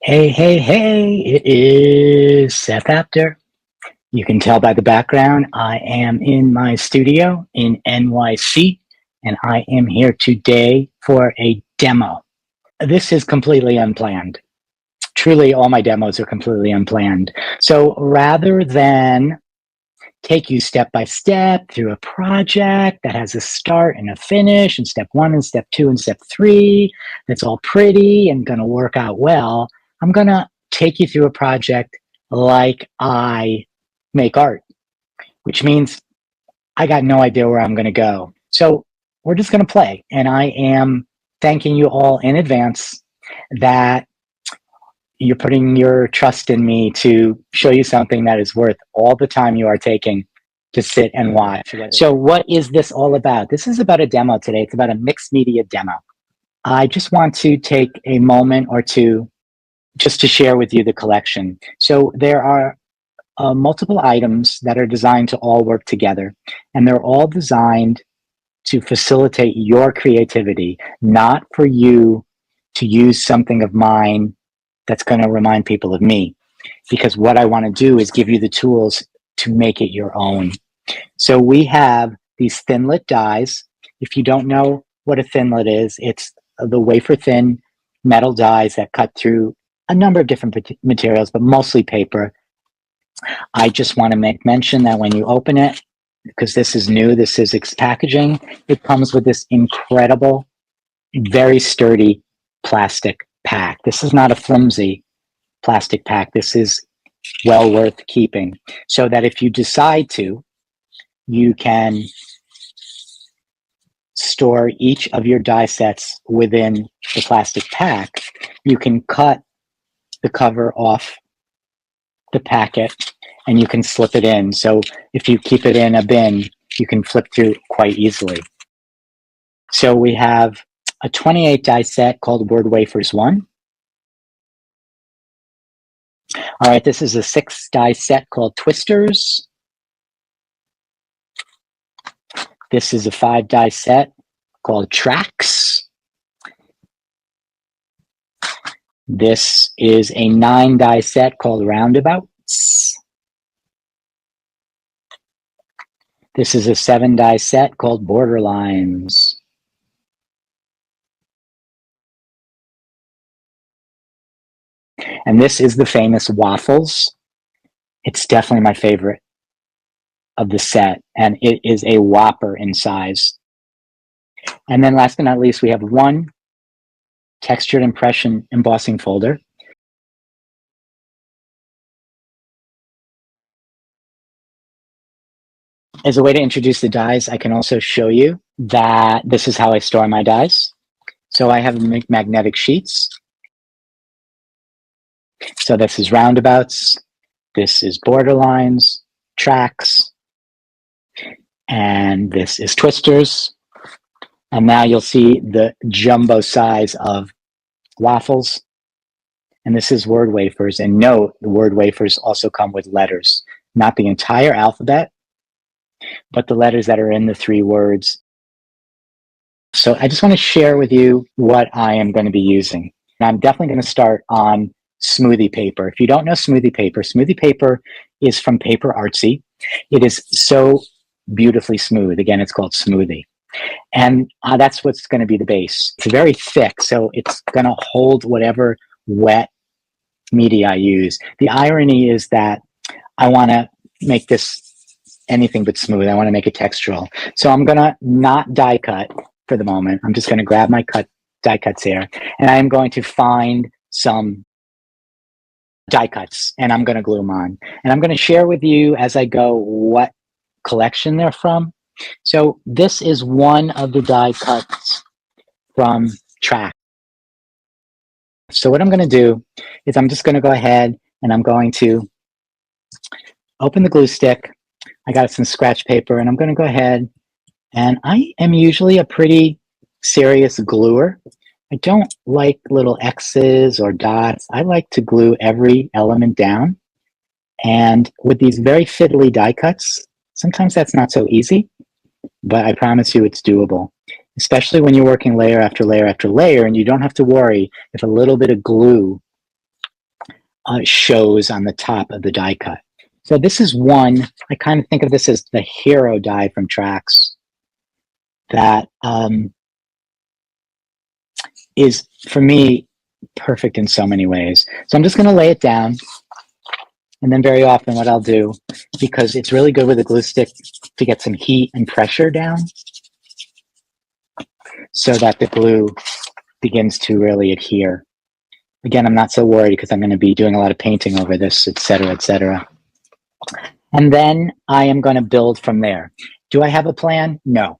Hey, hey, hey, it is Seth Apter. You can tell by the background, I am in my studio in NYC, and I am here today for a demo. This is completely unplanned. Truly, all my demos are completely unplanned. So rather than take you step by step through a project that has a start and a finish, and step one and step two and step three, that's all pretty and going to work out well, I'm going to take you through a project like I make art, which means I got no idea where I'm going to go. So we're just going to play. And I am thanking you all in advance that you're putting your trust in me to show you something that is worth all the time you are taking to sit and watch. So what is this all about? This is about a demo today. It's about a mixed media demo. I just want to take a moment or two just to share with you the collection. So there are multiple items that are designed to all work together, and they're all designed to facilitate your creativity, not for you to use something of mine that's going to remind people of me. Because what I want to do is give you the tools to make it your own. So we have these thinlit dies. If you don't know what a thinlit is, it's the wafer thin metal dies that cut through a number of different materials, but mostly paper. I just want to make mention that when you open it, because this is new, the Sizzix packaging, it comes with this incredible, very sturdy plastic pack. This is not a flimsy plastic pack. This is well worth keeping, so that if you decide to, you can store each of your die sets within the plastic pack. You can cut the cover off the packet and you can slip it in. So if you keep it in a bin, you can flip through quite easily. So we have a 28 die set called Word Wafers 1. All right, this is a 6 die set called Twisters. This is a 5 die set called Tracks. This is a 9 die set called Roundabouts. This is a 7 die set called Borderlines. And this is the famous Waffles. It's definitely my favorite of the set, and it is a whopper in size. And then last but not least, we have one textured impression embossing folder. As a way to introduce the dies, I can also show you that this is how I store my dies. So I have magnetic sheets. So this is Roundabouts, this is Borderlines, Tracks, and this is Twisters. And now you'll see the jumbo size of Waffles. And this is Word Wafers. And note, the Word Wafers also come with letters, not the entire alphabet, but the letters that are in the 3 words. So I just want to share with you what I am going to be using. And I'm definitely going to start on smoothie paper. If you don't know smoothie paper is from PaperArtsy. It is so beautifully smooth. Again, it's called smoothie. And that's what's going to be the base. It's very thick, so it's going to hold whatever wet media I use. The irony is that I want to make this anything but smooth. I want to make it textural. So I'm going to not die cut for the moment. I'm just going to grab my die cuts here, and I'm going to find some die cuts, and I'm going to glue them on. And I'm going to share with you as I go what collection they're from. So this is one of the die cuts from Track. So what I'm going to do is I'm just going to go ahead and I'm going to open the glue stick. I got some scratch paper, and I'm going to go ahead, and I am usually a pretty serious gluer. I don't like little X's or dots. I like to glue every element down. And with these very fiddly die cuts, sometimes that's not so easy, but I promise you it's doable, especially when you're working layer after layer after layer, and you don't have to worry if a little bit of glue shows on the top of the die cut. So this is one, I kind of think of this as the hero die from Trax that is, for me, perfect in so many ways. So I'm just going to lay it down. And then very often what I'll do, because it's really good with a glue stick to get some heat and pressure down so that the glue begins to really adhere. Again, I'm not so worried because I'm going to be doing a lot of painting over this, etc., etc. And then I am going to build from there. Do I have a plan? No.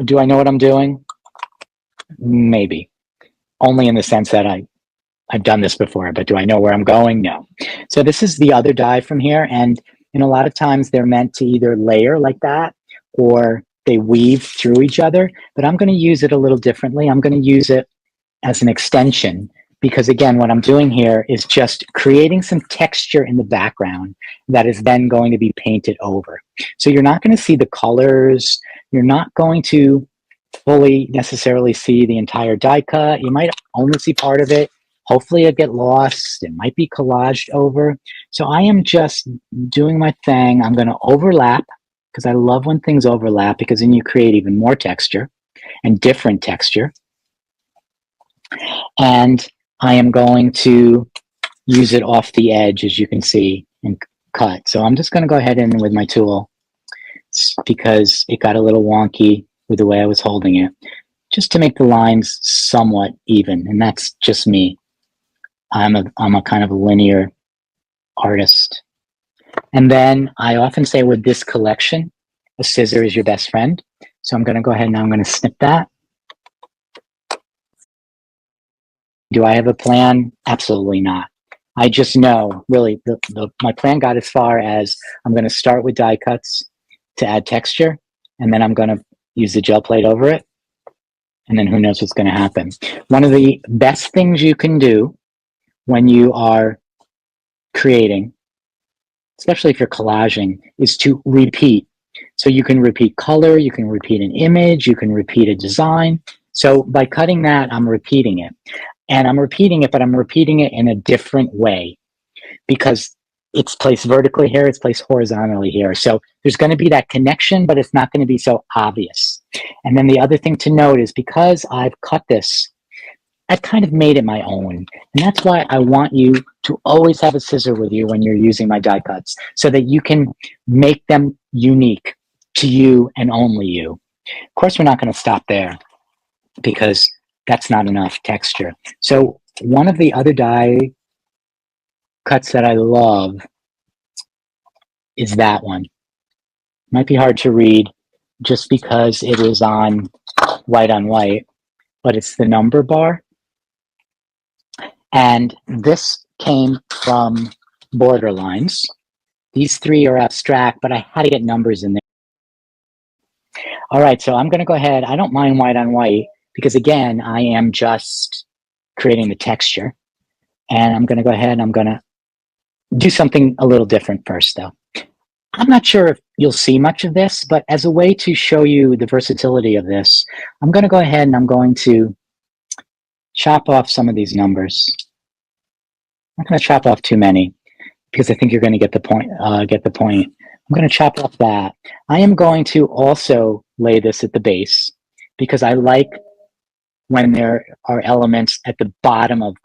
Do I know what I'm doing? Maybe. Only in the sense that I've done this before, but do I know where I'm going? No. So this is the other die from here, and a lot of times they're meant to either layer like that or they weave through each other, but I'm going to use it a little differently. I'm going to use it as an extension because, again, what I'm doing here is just creating some texture in the background that is then going to be painted over. So you're not going to see the colors. You're not going to fully necessarily see the entire die cut. You might only see part of it. Hopefully it get lost. It might be collaged over. So I am just doing my thing. I'm going to overlap because I love when things overlap because then you create even more texture and different texture. And I am going to use it off the edge, as you can see, and cut. So I'm just going to go ahead and with my tool because it got a little wonky with the way I was holding it, just to make the lines somewhat even. And that's just me. I'm a kind of a linear artist. And then I often say with this collection, a scissor is your best friend. So I'm going to go ahead and I'm going to snip that. Do I have a plan? Absolutely not. I just know, really, my plan got as far as I'm going to start with die cuts to add texture, and then I'm going to use the gel plate over it, and then who knows what's going to happen. One of the best things you can do when you are creating, especially if you're collaging, is to repeat. So you can repeat color, you can repeat an image, you can repeat a design. So by cutting that, I'm repeating it. And I'm repeating it, but I'm repeating it in a different way because it's placed vertically here, it's placed horizontally here. So there's going to be that connection, but it's not going to be so obvious. And then the other thing to note is because I've cut this, I've kind of made it my own. And that's why I want you to always have a scissor with you when you're using my die cuts so that you can make them unique to you and only you. Of course, we're not going to stop there because that's not enough texture. So one of the other die cuts that I love is that one. Might be hard to read just because it is on white, but it's the number bar. And this came from Borderlines. These three are abstract, but I had to get numbers in there. All right, so I'm going to go ahead. I don't mind white on white because, again, I am just creating the texture. And I'm going to go ahead and I'm going to do something a little different first, though. I'm not sure if you'll see much of this, but as a way to show you the versatility of this, I'm going to go ahead and I'm going to chop off some of these numbers. I'm not going to chop off too many because I think you're going to get the point. I'm going to chop off that. I am going to also lay this at the base because I like when there are elements at the bottom of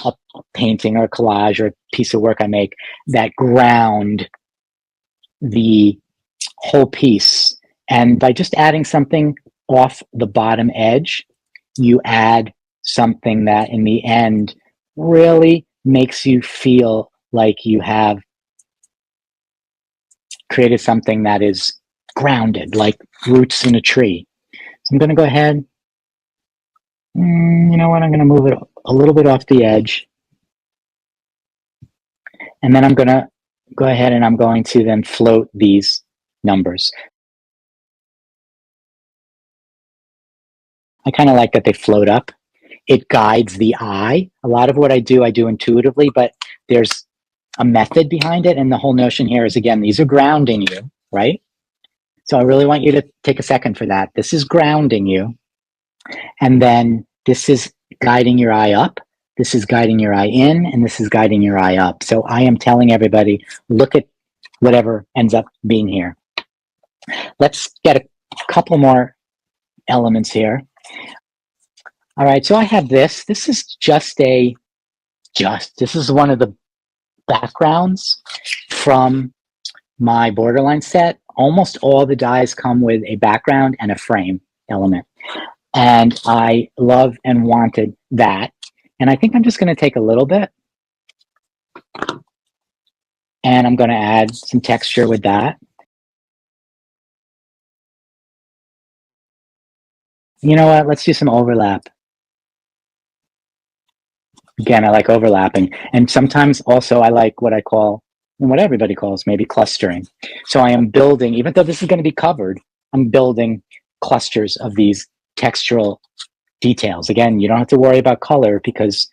a painting or a collage or a piece of work I make that ground the whole piece. And by just adding something off the bottom edge, you add something that in the end really makes you feel like you have created something that is grounded, like roots in a tree. So I'm going to go ahead. You know what? I'm going to move it a little bit off the edge. And then I'm going to go ahead and I'm going to then float these numbers. I kind of like that they float up. It guides the eye. A lot of what I do intuitively, but there's a method behind it. And the whole notion here is, again, these are grounding you, right? So I really want you to take a second for that. This is grounding you. And then this is guiding your eye up. this is guiding your eye in, and this is guiding your eye up. So I am telling everybody, look at whatever ends up being here. Let's get a couple more elements here. All right, so I have this. This is this is one of the backgrounds from my borderline set. Almost all the dies come with a background and a frame element. And I love and wanted that. And I think I'm just going to take a little bit and I'm going to add some texture with that. You know what? Let's do some overlap. Again, I like overlapping. And sometimes also I like what I call, and what everybody calls, maybe clustering. So I am building, even though this is going to be covered, I'm building clusters of these textural details. Again, you don't have to worry about color because,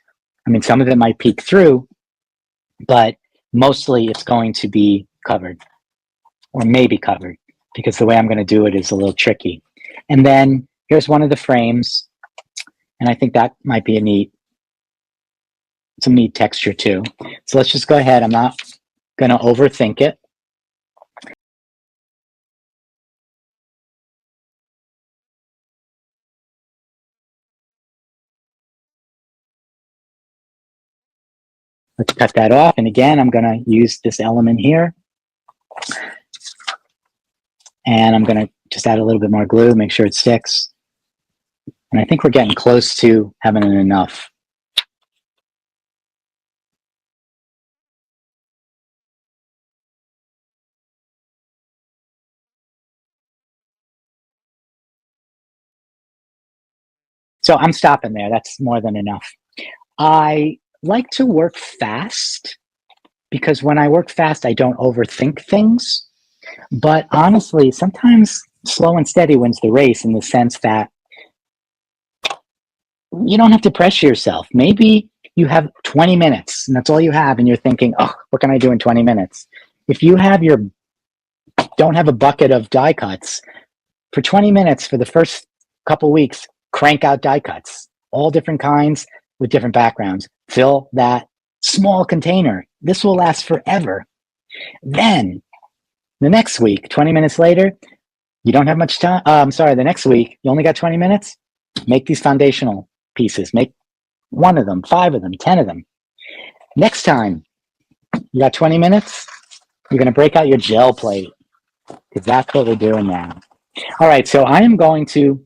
I mean, some of it might peek through, but mostly it's going to be covered or maybe covered because the way I'm going to do it is a little tricky. And then here's one of the frames. And I think that might be some neat texture too. So let's just go ahead. I'm not going to overthink it. Let's cut that off. And again, I'm going to use this element here. And I'm going to just add a little bit more glue, make sure it sticks. And I think we're getting close to having enough. So I'm stopping there. That's more than enough. I like to work fast because when I work fast, I don't overthink things. But honestly, sometimes slow and steady wins the race in the sense that you don't have to pressure yourself. Maybe you have 20 minutes and that's all you have. And you're thinking, oh, what can I do in 20 minutes? If you don't have a bucket of die cuts, for 20 minutes for the first couple weeks, crank out die cuts, all different kinds with different backgrounds. Fill that small container. This will last forever. Then the next week, 20 minutes later, you don't have much time. The next week, you only got 20 minutes. Make these foundational pieces. Make 1 of them, 5 of them, 10 of them. Next time, you got 20 minutes, you're going to break out your gel plate because that's what we're doing now. All right, so I am going to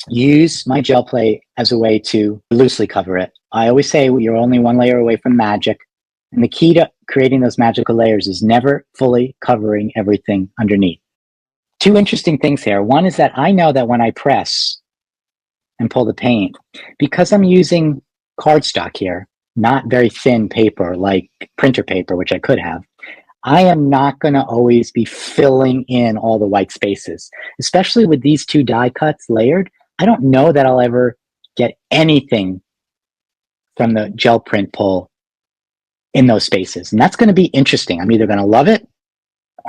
use my gel plate as a way to loosely cover it. I always say you're only 1 layer away from magic. And the key to creating those magical layers is never fully covering everything underneath. 2 interesting things here. One is that I know that when I press and pull the paint, because I'm using cardstock here, not very thin paper like printer paper, which I could have, I am not going to always be filling in all the white spaces, especially with these 2 die cuts layered. I don't know that I'll ever get anything from the gel print pull in those spaces. And that's going to be interesting. I'm either going to love it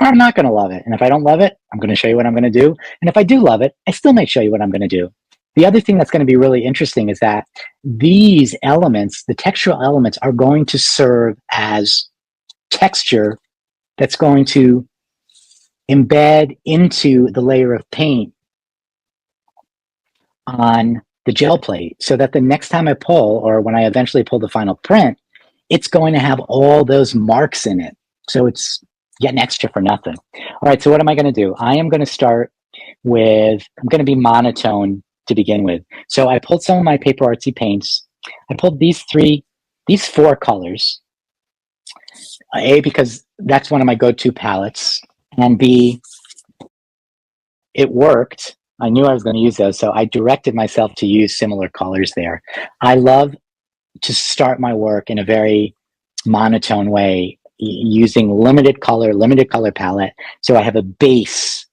or I'm not going to love it. And if I don't love it, I'm going to show you what I'm going to do. And if I do love it, I still may show you what I'm going to do. The other thing that's going to be really interesting is that these elements, the textural elements, are going to serve as texture that's going to embed into the layer of paint on the gel plate so that the next time I pull, or when I eventually pull the final print, it's going to have all those marks in it. So it's getting extra for nothing. All right, so what am I going to do? I am going to start with, I'm going to be monotone to begin with. So I pulled some of my PaperArtsy paints. I pulled these 4 colors. A, because that's one of my go-to palettes, and B, it worked. I knew I was going to use those, so I directed myself to use similar colors there. I love to start my work in a very monotone way, using limited color palette, so I have a base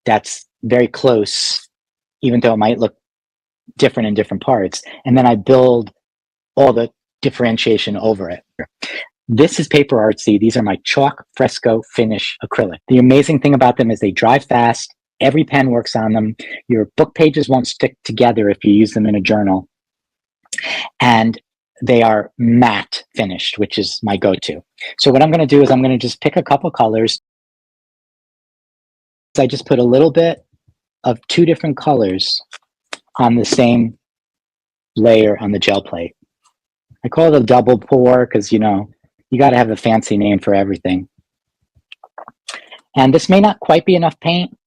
that's very close, even though it might look different in different parts, and then I build all the differentiation over it. This is PaperArtsy. These are my chalk fresco finish acrylic. The amazing thing about them is they dry fast. Every pen works on them. Your book pages won't stick together if you use them in a journal. and they are matte finished, which is my go-to. So what I'm going to do is I'm going to just pick a couple colors. I just put a little bit of two different colors on the same layer on the gel plate. I call it a double pour because, you know, you got to have a fancy name for everything. And this may not quite be enough paint,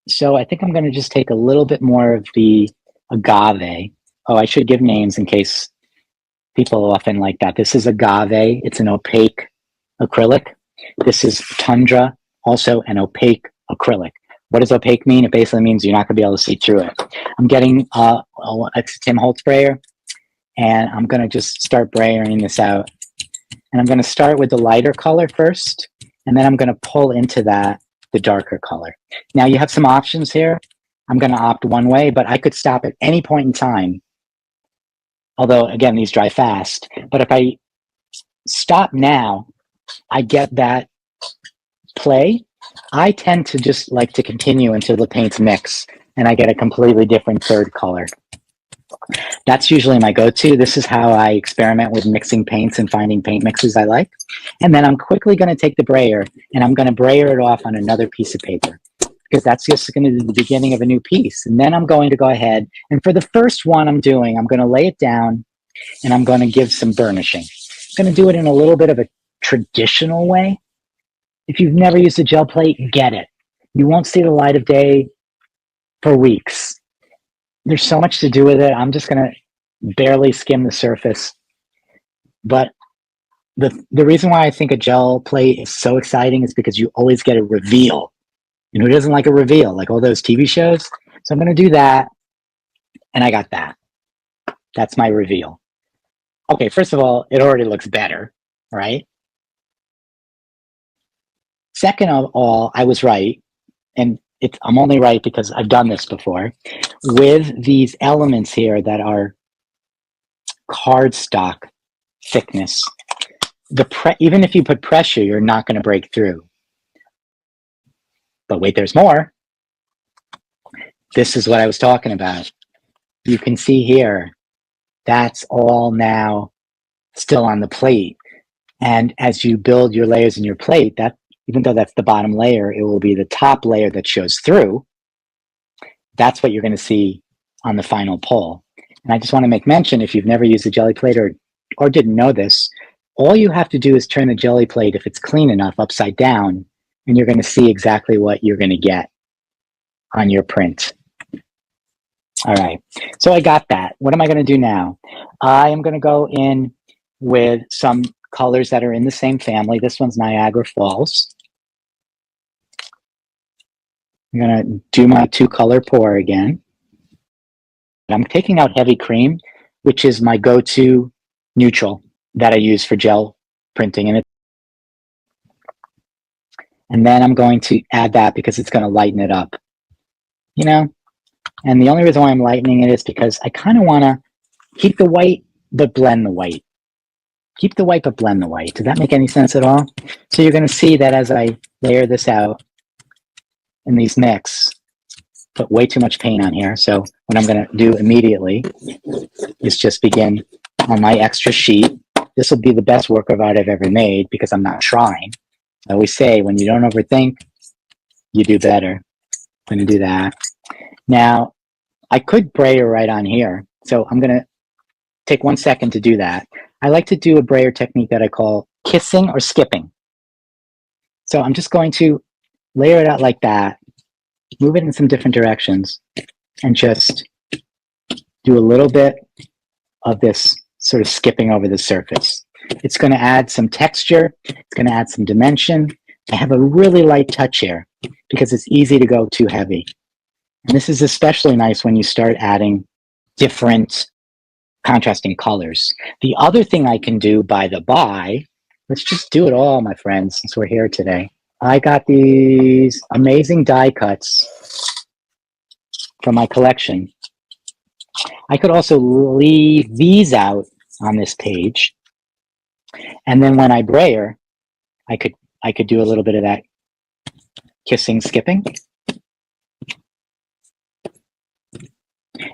so I think I'm going to just take a little bit more of the agave. Oh, I should give names in case people often like that. This is agave. It's an opaque acrylic. This is tundra, also an opaque acrylic. What does opaque mean? It basically means you're not going to be able to see through it. I'm getting a Tim Holtz sprayer, and I'm going to just start brayering this out. And I'm going to start with the lighter color first, and then I'm going to pull into that the darker color. Now you have some options here. I'm going to opt one way, but I could stop at any point in time. Although, again, these dry fast. But if I stop now, I get that play. I tend to just like to continue until the paints mix, and I get a completely different third color. That's usually my go-to. This is how I experiment with mixing paints and finding paint mixes I like. And then I'm quickly going to take the brayer, and I'm going to brayer it off on another piece of paper, because that's just going to be the beginning of a new piece. And then I'm going to go ahead, and for the first one I'm doing, I'm going to lay it down, and I'm going to give some burnishing. I'm going to do it in a little bit of a traditional way. If you've never used a gel plate, get it. You won't see the light of day for weeks. There's so much to do with it. I'm just going to barely skim the surface. But the reason why I think a gel plate is so exciting is because you always get a reveal. And who doesn't like a reveal? Like all those TV shows. So I'm going to do that. And I got that. That's my reveal. Okay, first of all, it already looks better, right? Second of all, I was right. And I'm only right because I've done this before. With these elements here that are cardstock thickness, even if you put pressure, you're not going to break through. But wait, there's more. This is what I was talking about. You can see here, that's all now still on the plate. And as you build your layers in your plate, that even though that's the bottom layer, it will be the top layer that shows through. That's what you're going to see on the final pull. And I just want to make mention, if you've never used a jelly plate or didn't know this, all you have to do is turn the jelly plate, if it's clean enough, upside down, and you're going to see exactly what you're going to get on your print. All right, so I got that. What am I going to do now? I am going to go in with some colors that are in the same family. This one's Niagara Falls. I'm going to do my two-color pour again. I'm taking out heavy cream, which is my go-to neutral that I use for gel printing. And then I'm going to add that because it's going to lighten it up. You know, and the only reason why I'm lightening it is because I kind of want to keep the white, but blend the white. Keep the white, but blend the white. Does that make any sense at all? So you're going to see that as I layer this out in these mix, put way too much paint on here. So what I'm going to do immediately is just begin on my extra sheet. This will be the best work of art I've ever made because I'm not trying. I always say, when you don't overthink, you do better. I'm going to do that. Now, I could brayer right on here. So I'm going to take 1 second to do that. I like to do a brayer technique that I call kissing or skipping. So I'm just going to layer it out like that, move it in some different directions, and just do a little bit of this sort of skipping over the surface. It's going to add some texture. It's going to add some dimension. I have a really light touch here because it's easy to go too heavy. And this is especially nice when you start adding different contrasting colors. The other thing I can do by the by, let's just do it all, my friends, since we're here today. I got these amazing die cuts from my collection. I could also leave these out on this page. And then when I brayer, I could do a little bit of that kissing, skipping.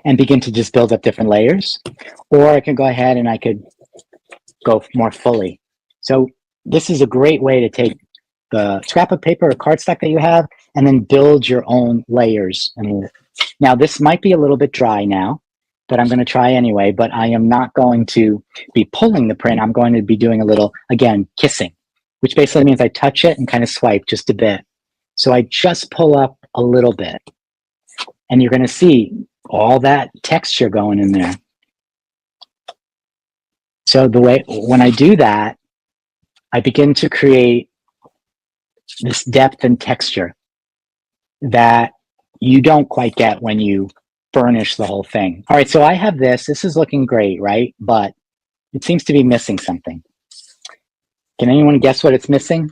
and begin to just build up different layers. Or I can go ahead and I could go more fully. So this is a great way to take the scrap of paper or cardstock that you have and then build your own layers. Now this might be a little bit dry now, but I'm going to try anyway, but I am not going to be pulling the print. I'm going to be doing a little, again, kissing, which basically means I touch it and kind of swipe just a bit. So I just pull up a little bit, and you're going to see all that texture going in there. So the way, when I do that, I begin to create this depth and texture that you don't quite get when you burnish the whole thing. All right, so I have this. This is looking great, right? But it seems to be missing something. Can anyone guess what it's missing?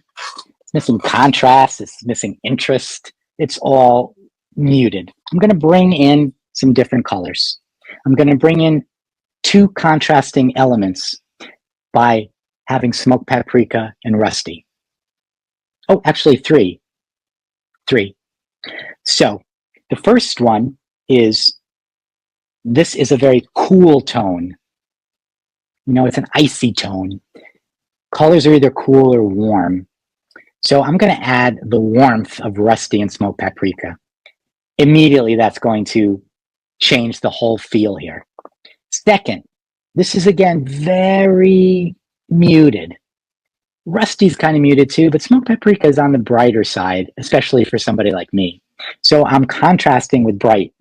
It's missing contrast. It's missing interest. It's all muted. I'm going to bring in some different colors. I'm going to bring in 2 contrasting elements by having smoked paprika and rusty. Oh, actually 3. 3. So the first one is, this is a very cool tone. You know, it's an icy tone. Colors are either cool or warm. So I'm going to add the warmth of rusty and smoked paprika. Immediately, that's going to change the whole feel here. Second, this is again very muted. Rusty's kind of muted too, but smoked paprika is on the brighter side, especially for somebody like me. So I'm contrasting with bright.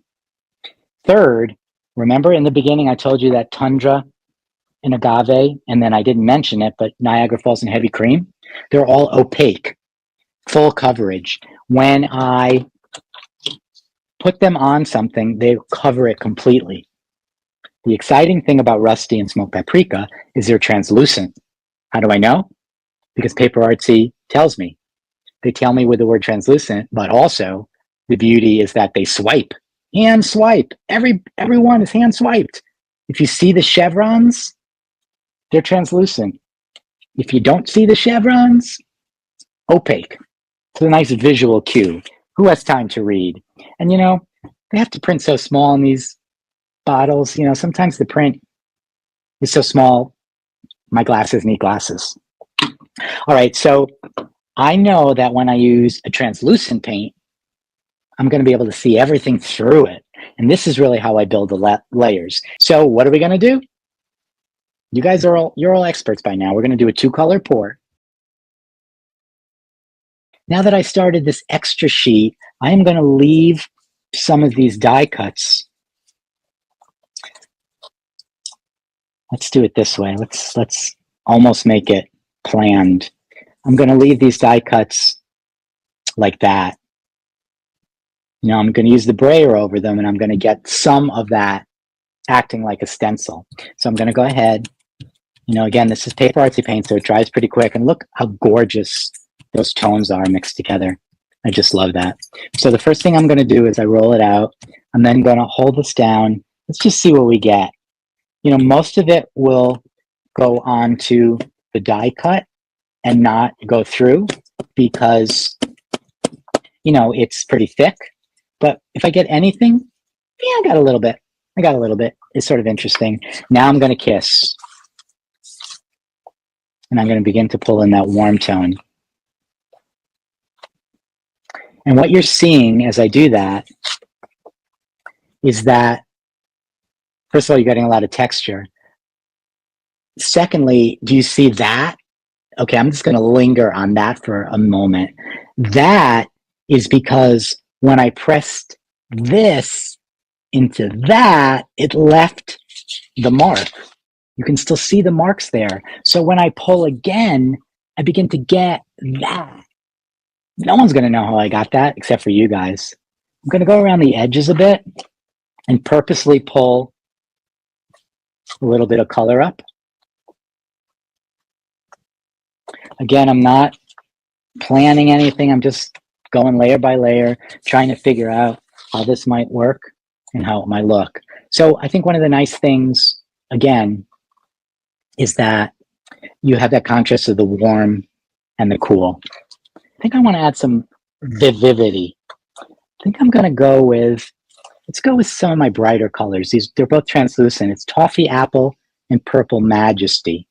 Third, remember in the beginning I told you that tundra and agave, and then I didn't mention it, but Niagara Falls and heavy cream, they're all opaque, full coverage. When I put them on something, they cover it completely. The exciting thing about rusty and smoked paprika is they're translucent. How do I know? Because PaperArtsy tells me. They tell me with the word translucent, but also the beauty is that they swipe. Hand swipe. Everyone is hand swiped. If you see the chevrons, they're translucent. If you don't see the chevrons, opaque. It's a nice visual cue. Who has time to read? And you know, they have to print so small in these bottles. You know, sometimes the print is so small, my glasses need glasses. All right, so I know that when I use a translucent paint, I'm going to be able to see everything through it. And this is really how I build the layers. So what are we going to do? You guys are you're all experts by now. We're going to do a 2-color pour. Now that I started this extra sheet, I am going to leave some of these die cuts. Let's do it this way. Let's almost make it planned. I'm going to leave these die cuts like that. You know, I'm going to use the brayer over them, and I'm going to get some of that acting like a stencil. So I'm going to go ahead. You know, again, this is PaperArtsy paint, so it dries pretty quick. And look how gorgeous those tones are mixed together. I just love that. So the first thing I'm going to do is I roll it out. I'm then going to hold this down. Let's just see what we get. You know, most of it will go onto the die cut and not go through because, you know, it's pretty thick. But if I get anything, yeah, I got a little bit. It's sort of interesting. Now I'm going to kiss. And I'm going to begin to pull in that warm tone. And what you're seeing as I do that is that, first of all, you're getting a lot of texture. Secondly, do you see that? Okay, I'm just going to linger on that for a moment. That is because when I pressed this into that, it left the mark. You can still see the marks there. So when I pull again, I begin to get that. No one's going to know how I got that except for you guys. I'm going to go around the edges a bit and purposely pull a little bit of color up. Again, I'm not planning anything. I'm just going layer by layer, trying to figure out how this might work and how it might look. So I think one of the nice things, again, is that you have that contrast of the warm and the cool. I think I want to add some vivivity. I think I'm going to go with Let's go with some of my brighter colors. They're both translucent. It's Toffee Apple and Purple Majesty.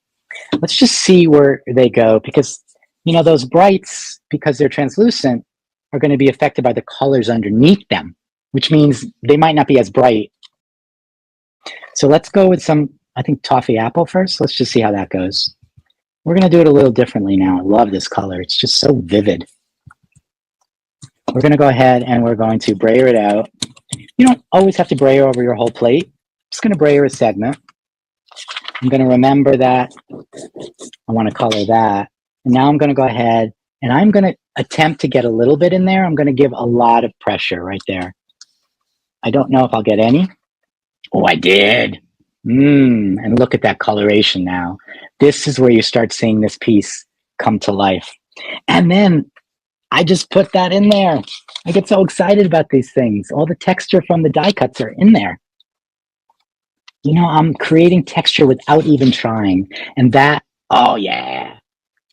Let's just see where they go, because those brights, because they're translucent, are going to be affected by the colors underneath them, which means they might not be as bright. So let's go with some, I think, Toffee Apple first. Let's just see how that goes. We're going to do it a little differently now. I love this color. It's just so vivid. We're going to go ahead and we're going to brayer it out. You don't always have to brayer over your whole plate. I'm just going to brayer a segment. I'm going to remember that I want to color that. And now I'm going to go ahead and I'm going to attempt to get a little bit in there. I'm going to give a lot of pressure right there. I don't know if I'll get any. Oh, I did. And look at that coloration now. This is where you start seeing this piece come to life. And then I just put that in there. I get so excited about these things. All the texture from the die cuts are in there. I'm creating texture without even trying. And that, oh yeah,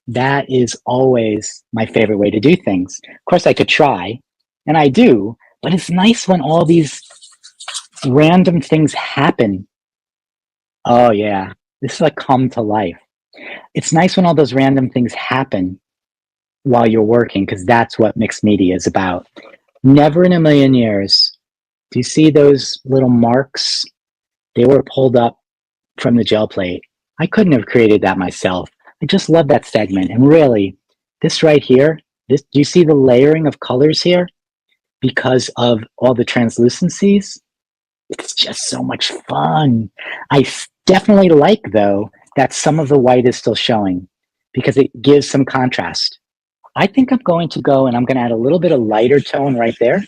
that is always my favorite way to do things. Of course, I could try, and I do, but it's nice when all these random things happen. Oh yeah, this is like come to life. It's nice when all those random things happen while you're working, because that's what mixed media is about. Never in a million years. Do you see those little marks? They were pulled up from the gel plate. I couldn't have created that myself. I just love that segment. And really, this right here, do you see the layering of colors here? Because of all the translucencies? It's just so much fun. I definitely like, though, that some of the white is still showing, because it gives some contrast. I think I'm going to go and I'm going to add a little bit of lighter tone right there.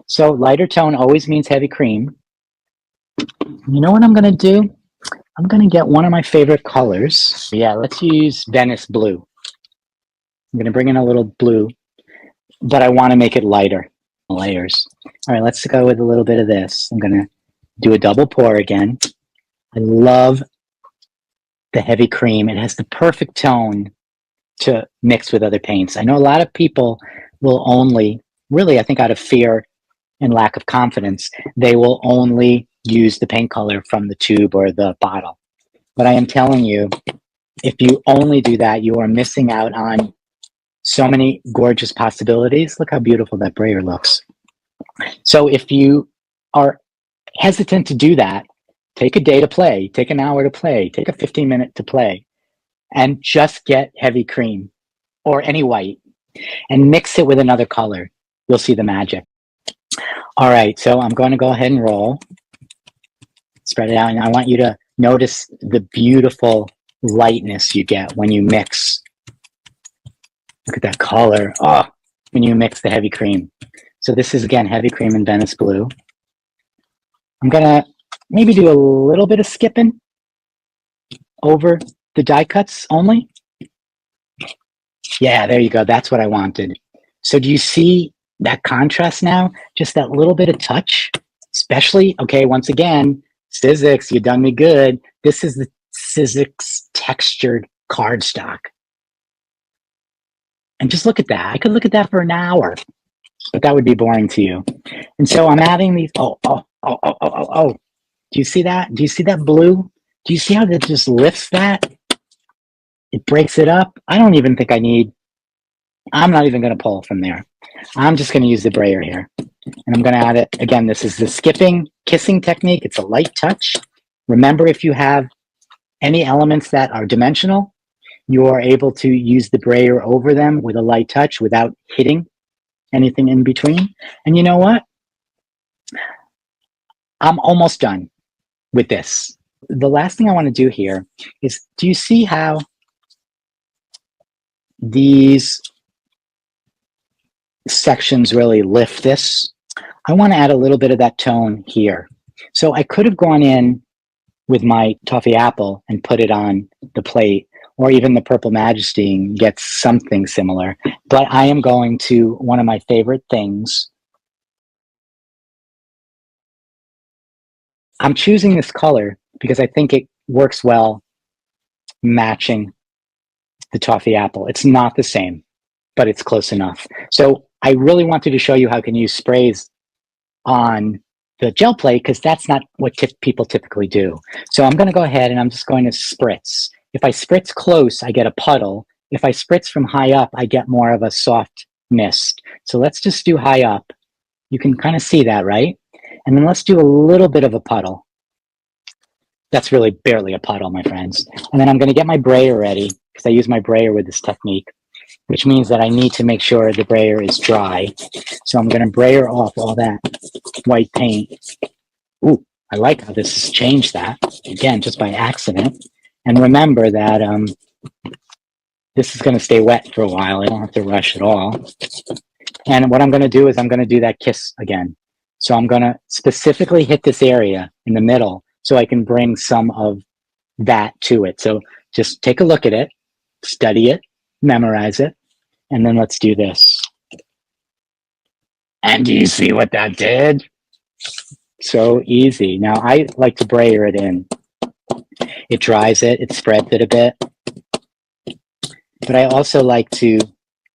So lighter tone always means heavy cream. You know what I'm going to do? I'm going to get one of my favorite colors. Yeah, let's use Venice Blue. I'm going to bring in a little blue, but I want to make it lighter. Layers. All right, let's go with a little bit of this. I'm going to do a double pour again. I love the heavy cream. It has the perfect tone to mix with other paints. I know a lot of people will only, really, I think out of fear and lack of confidence, they will only use the paint color from the tube or the bottle. But I am telling you, if you only do that, you are missing out on so many gorgeous possibilities. Look how beautiful that brayer looks. So if you are hesitant to do that, take a day to play, take an hour to play, take a 15-minute to play, and just get heavy cream or any white and mix it with another color. You'll see the magic. All right, so I'm going to go ahead and roll. Spread it out, and I want you to notice the beautiful lightness you get when you mix. Look at that color. Oh, when you mix the heavy cream. So this is, again, heavy cream and Venice Blue. I'm going to maybe do a little bit of skipping over the die cuts only. Yeah, there you go. That's what I wanted. So do you see that contrast now? Just that little bit of touch, especially, okay, once again, Sizzix, you done me good. This is the Sizzix textured cardstock. And just look at that. I could look at that for an hour, but that would be boring to you. And so I'm adding these, oh. Do you see that? Do you see that blue? Do you see how that just lifts that? It breaks it up. I don't even think I'm not even going to pull from there. I'm just going to use the brayer here. And I'm going to add it. Again, this is the skipping, kissing technique. It's a light touch. Remember, if you have any elements that are dimensional, you are able to use the brayer over them with a light touch without hitting anything in between. And you know what? I'm almost done with this. The last thing I want to do here is, do you see how these sections really lift this? I want to add a little bit of that tone here. So I could have gone in with my Toffee Apple and put it on the plate, or even the Purple Majesty, and get something similar. But I am going to one of my favorite things. I'm choosing this color because I think it works well matching the Toffee Apple. It's not the same, but it's close enough. So I really wanted to show you how I can use sprays on the gel plate because that's not what people typically do. So I'm going to go ahead and I'm just going to spritz. If I spritz close, I get a puddle. If I spritz from high up, I get more of a soft mist. So let's just do high up. You can kind of see that, right? And then let's do a little bit of a puddle. That's really barely a puddle, my friends. And then I'm going to get my brayer ready because I use my brayer with this technique, which means that I need to make sure the brayer is dry. So I'm going to brayer off all that white paint. Ooh, I like how this has changed that. Again, just by accident. And remember that this is going to stay wet for a while. I don't have to rush at all. And what I'm going to do is I'm going to do that kiss again. So I'm going to specifically hit this area in the middle so I can bring some of that to it. So just take a look at it, study it, memorize it, and then let's do this. And do you see what that did? So easy. Now I like to brayer it in. It dries it, it spreads it a bit. But I also like to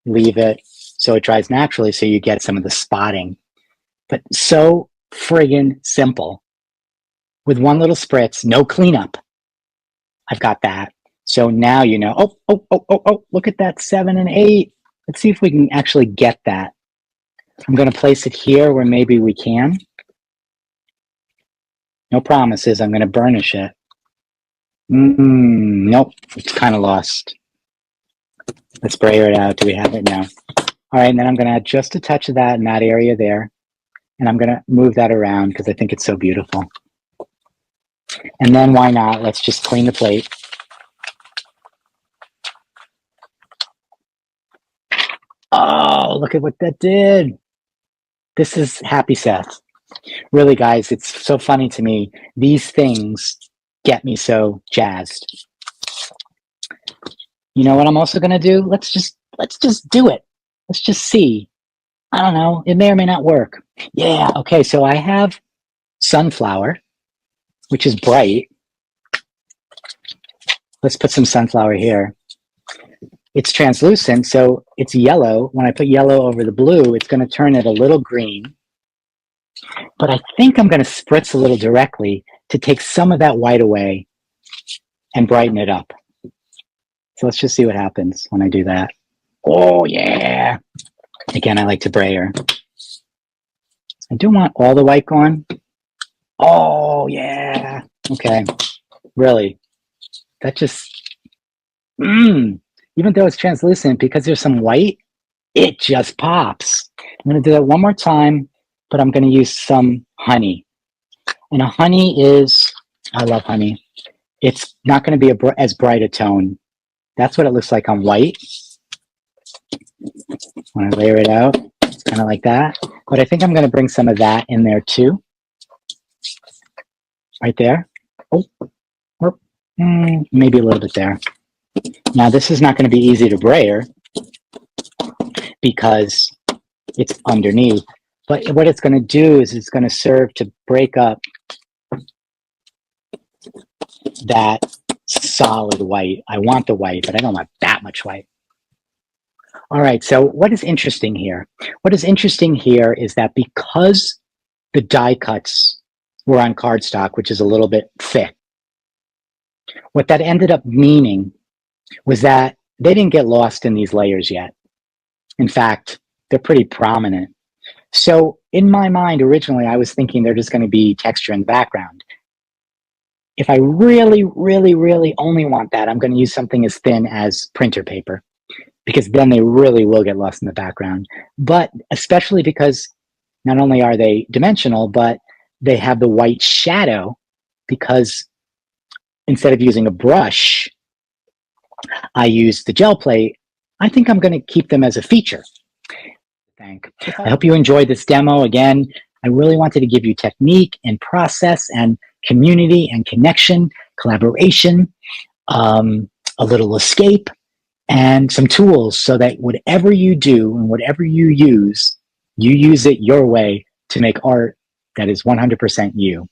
leave it so it dries naturally so you get some of the spotting. But so friggin' simple. With one little spritz, no cleanup. I've got that. So now you know, oh, look at that 7 and 8. Let's see if we can actually get that. I'm going to place it here where maybe we can. No promises. I'm going to burnish it. Nope, it's kind of lost. Let's brayer it out. Do we have it now? All right, and then I'm going to add just a touch of that in that area there. And I'm going to move that around because I think it's so beautiful. And then why not? Let's just clean the plate. Oh, look at what that did. This is Happy Seth. Really, guys, it's so funny to me. These things get me so jazzed. You know what I'm also going to do? Let's just do it. Let's just see. I don't know. It may or may not work. Yeah. Okay. So I have sunflower, which is bright. Let's put some sunflower here. It's translucent, so it's yellow. When I put yellow over the blue, it's going to turn it a little green. But I think I'm going to spritz a little directly to take some of that white away and brighten it up. So let's just see what happens when I do that. Oh, yeah. Again, I like to brayer. I don't want all the white gone. Oh, yeah. Okay. Really. That just, even though it's translucent, because there's some white, it just pops. I'm going to do that one more time, but I'm going to use some honey. And a honey is, I love honey. It's not going to be as bright a tone. That's what it looks like on white. When I layer it out, it's kind of like that. But I think I'm going to bring some of that in there too. Right there. Oh, or maybe a little bit there. Now this is not going to be easy to brayer because it's underneath. But what it's going to do is it's going to serve to break up that solid white. I want the white, but I don't want that much white. All right, so what is interesting here? What is interesting here is that because the die cuts were on cardstock, which is a little bit thick, what that ended up meaning was that they didn't get lost in these layers yet. In fact, they're pretty prominent. So in my mind, originally, I was thinking they're just going to be texture in the background. If I really, really, really only want that, I'm going to use something as thin as printer paper, because then they really will get lost in the background. But especially because not only are they dimensional, but they have the white shadow, because instead of using a brush, I use the gel plate. I think I'm going to keep them as a feature. I hope you enjoyed this demo. Again, I really wanted to give you technique and process and community and connection, collaboration, a little escape, and some tools so that whatever you do and whatever you use it your way to make art that is 100% you.